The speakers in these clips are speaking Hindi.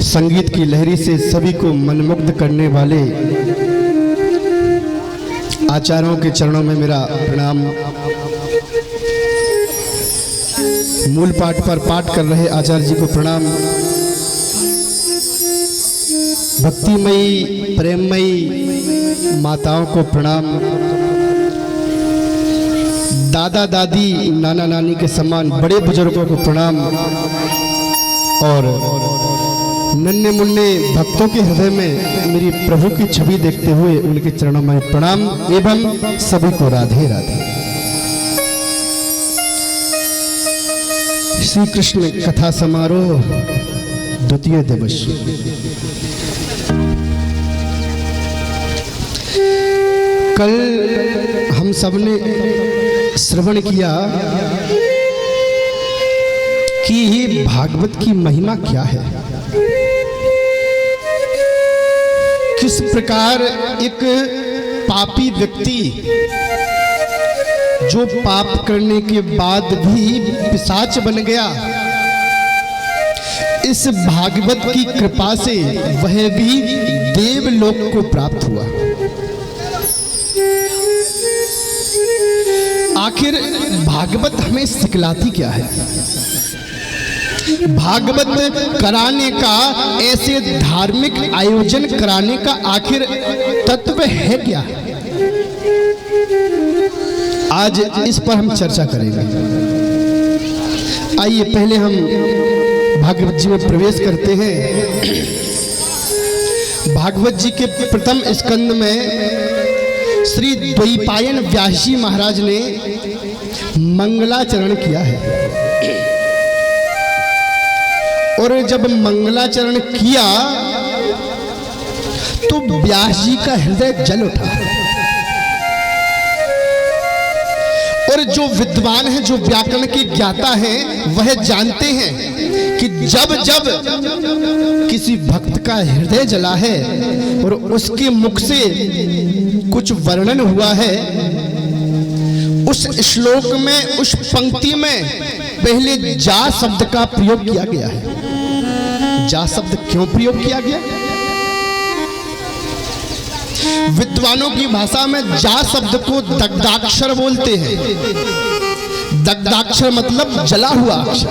संगीत की लहरी से सभी को मनमुग्ध करने वाले आचार्यों के चरणों में मेरा प्रणाम। मूल पाठ पर पाठ कर रहे आचार्य जी को प्रणाम। भक्तिमयी प्रेममयी माताओं को प्रणाम। दादा दादी नाना नानी के समान बड़े बुजुर्गों को प्रणाम। और नन्हे मुन्ने भक्तों के हृदय में मेरी प्रभु की छवि देखते हुए उनके चरणों में प्रणाम एवं सभी को राधे राधे। श्री कृष्ण कथा समारोह द्वितीय दिवस। कल हम सबने श्रवण किया कि भागवत की महिमा क्या है, किस प्रकार एक पापी व्यक्ति जो पाप करने के बाद भी पिशाच बन गया, इस भागवत की कृपा से वह भी देवलोक को प्राप्त हुआ। आखिर भागवत हमें सिखलाती क्या है? भागवत कराने का, ऐसे धार्मिक आयोजन कराने का आखिर तत्व है क्या? आज इस पर हम चर्चा करेंगे। आइए पहले हम भागवत जी में प्रवेश करते हैं। भागवत जी के प्रथम स्कंद में श्री द्वैपायन व्यास जी महाराज ने मंगलाचरण किया है। और जब मंगलाचरण किया तो व्यास जी का हृदय जल उठा। और जो विद्वान हैं, जो व्याकरण के ज्ञाता हैं, वह जानते हैं कि जब जब किसी भक्त का हृदय जला है और उसके मुख से कुछ वर्णन हुआ है, उस श्लोक में, उस पंक्ति में पहले जा शब्द का प्रयोग किया गया है। जा शब्द क्यों प्रयोग किया गया? विद्वानों की भाषा में जा शब्द को दग्धाक्षर बोलते हैं। दग्धाक्षर मतलब जला हुआ अक्षर।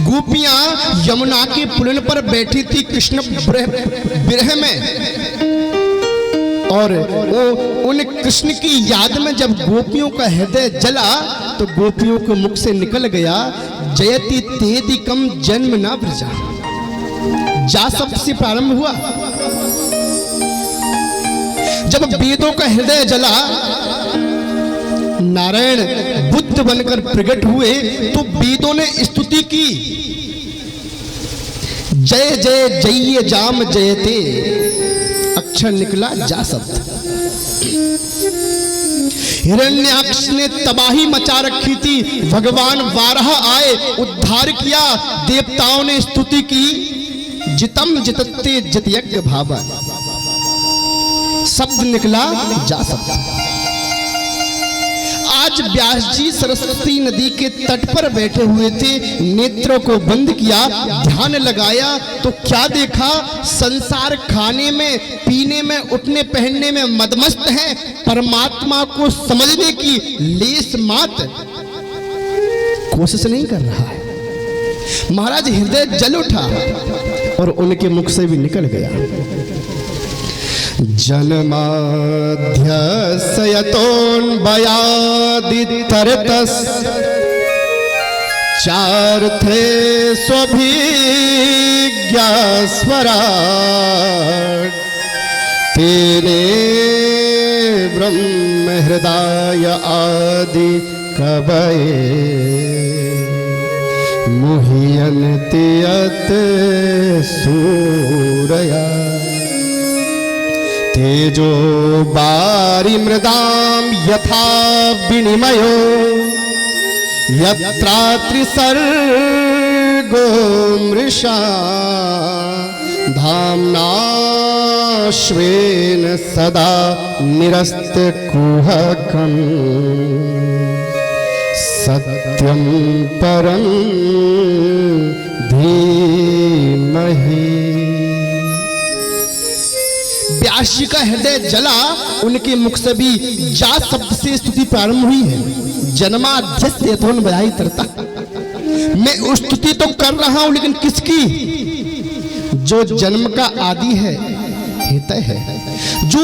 गोपियां यमुना के पुलिन पर बैठी थी कृष्ण विरह में, और वो उन कृष्ण की याद में जब गोपियों का हृदय जला तो गोपियों के मुख से निकल गया, जयति तेदिकम जन्म ना व्रजा। जा शब्द से प्रारंभ हुआ। जब वेदों का हृदय जला, नारायण बुद्ध बनकर प्रकट हुए तो वेदों ने स्तुति की, जय जय जय जाम जयते, अक्षर निकला जा शब्द। हिरण्याक्ष ने तबाही मचा रखी थी, भगवान वाराह आए, उद्धार किया, देवताओं ने स्तुति की, जितम जितते जितयज्ञ भावा, शब्द निकला जा शब्द। आज व्यास जी सरस्वती नदी के तट पर बैठे हुए थे, नेत्रों को बंद किया, ध्यान लगाया तो क्या देखा? संसार खाने में, पीने में, उठने पहनने में मदमस्त है, परमात्मा को समझने की लेस मात्र कोशिश नहीं कर रहा है। महाराज हृदय जल उठा और उनके मुख से भी निकल गया, जन्माध्यसयतोऽन्वयादितरतस् चार्थे स्वभिज्ञास्वराट् तेने ब्रह्म हृदय आदि कवये मुह्यन्ति यत् सूरया तेजो बारी मृदाम यथा विनिमयो यत्रात्रिसर्गो मृषा धाम्ना श्वेन सदा निरस्तकुहकम् सत्यं परं व्यास जी का हृदय जला। उनके मुख से भी जा शब्द से स्तुति प्रारंभ हुई है। जन्माद्यस्य यतोऽन्वयादितरतः तरता, मैं उस स्तुति तो कर रहा हूं, लेकिन किसकी? जो जन्म का आदि है, हेतु है, जो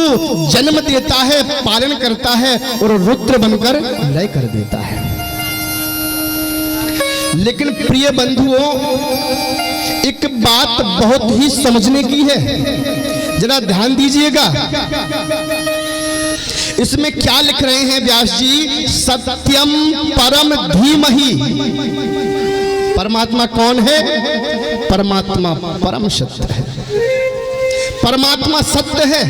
जन्म देता है, पालन करता है और रुद्र बनकर लय कर देता है। लेकिन प्रिय बंधुओं, एक बात बहुत ही समझने की है, जरा ध्यान दीजिएगा। इसमें क्या लिख रहे हैं व्यास जी? सत्यम परम धीमहि। परमात्मा कौन है? परमात्मा परम सत्य है। परमात्मा सत्य है।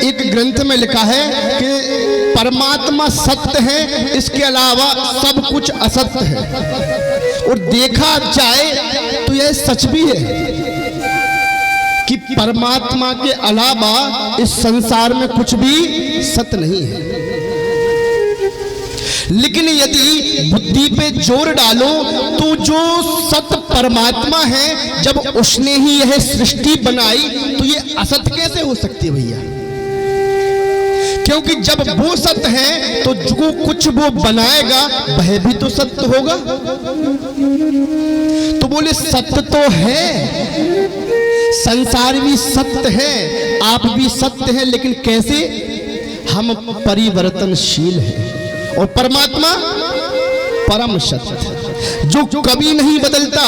एक ग्रंथ में लिखा है कि परमात्मा सत्य है, इसके अलावा सब कुछ असत्य है। और देखा जाए तो यह सच भी है कि परमात्मा के अलावा इस संसार में कुछ भी सत्य नहीं है। लेकिन यदि बुद्धि पे जोर डालो तो जो सत्य परमात्मा है, जब उसने ही यह सृष्टि बनाई तो ये असत्य कैसे हो सकती है भैया? क्योंकि जब वो सत्य है तो जो कुछ वो बनाएगा वह भी तो सत्य होगा। तो बोले सत्य तो है, संसार भी सत्य है, आप भी सत्य है, लेकिन कैसे? हम परिवर्तनशील हैं और परमात्मा परम सत्य, जो कभी नहीं बदलता,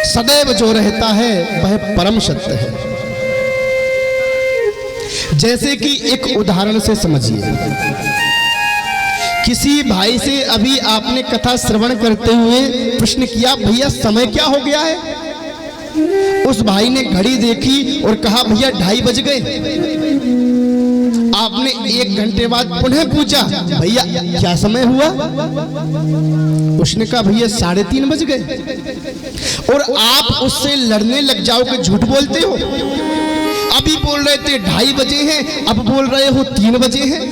सदैव जो रहता है वह परम सत्य है। जैसे कि एक उदाहरण से समझिए, किसी भाई से अभी आपने कथा श्रवण करते हुए प्रश्न किया, भैया समय क्या हो गया है? उस भाई ने घड़ी देखी और कहा भैया 2:30 बज गए। आपने 1 घंटे बाद पुनः पूछा, भैया क्या समय हुआ? उसने कहा भैया 3:30 बज गए। और आप उससे लड़ने लग जाओ कि झूठ बोलते हो, अभी बोल रहे थे 2:30 बजे हैं, अब बोल रहे हो 3 बजे हैं।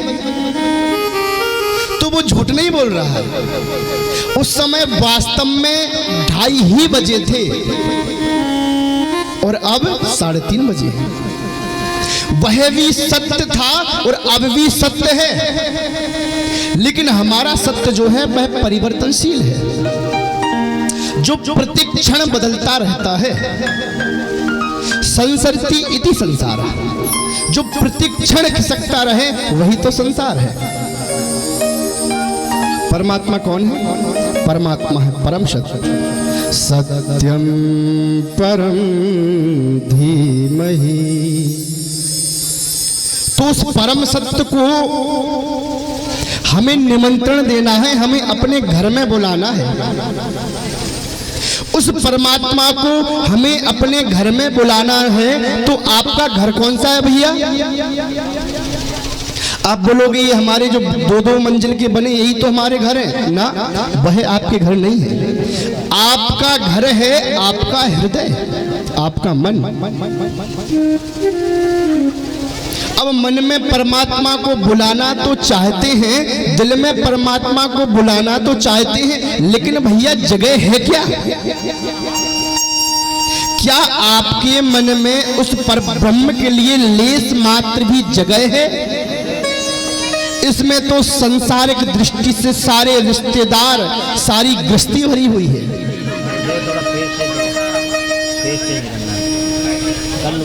तो वो झूठ नहीं बोल रहा है, उस समय वास्तव में 2:30 ही बजे थे और अब 3:30 बजे हैं। वह भी सत्य था और अब भी सत्य है। लेकिन हमारा सत्य जो है वह परिवर्तनशील है, जो प्रति क्षण बदलता रहता है। संसरति इति संसारः, जो प्रति क्षण खिसकता रहे वही तो संसार है। परमात्मा कौन है? परमात्मा है परम सत्य। सत्यम परम धीमहि। तो उस परम सत्य को हमें निमंत्रण देना है, हमें अपने घर में बुलाना है। उस परमात्मा को हमें अपने घर में बुलाना है। तो आपका घर कौन सा है भैया? आप बोलोगे ये हमारे जो 2-2 मंजिल के बने यही तो हमारे घर है ना, वह आपके घर नहीं है। आपका घर है आपका हृदय, आपका मन। अब मन में परमात्मा को बुलाना तो चाहते हैं, दिल में परमात्मा को बुलाना तो चाहते हैं, लेकिन भैया जगह है क्या? क्या आपके मन में उस परब्रह्म के लिए लेस मात्र भी जगह है? इसमें तो संसारिक दृष्टि से सारे रिश्तेदार, सारी गृहस्थी भरी हुई है। थोड़ा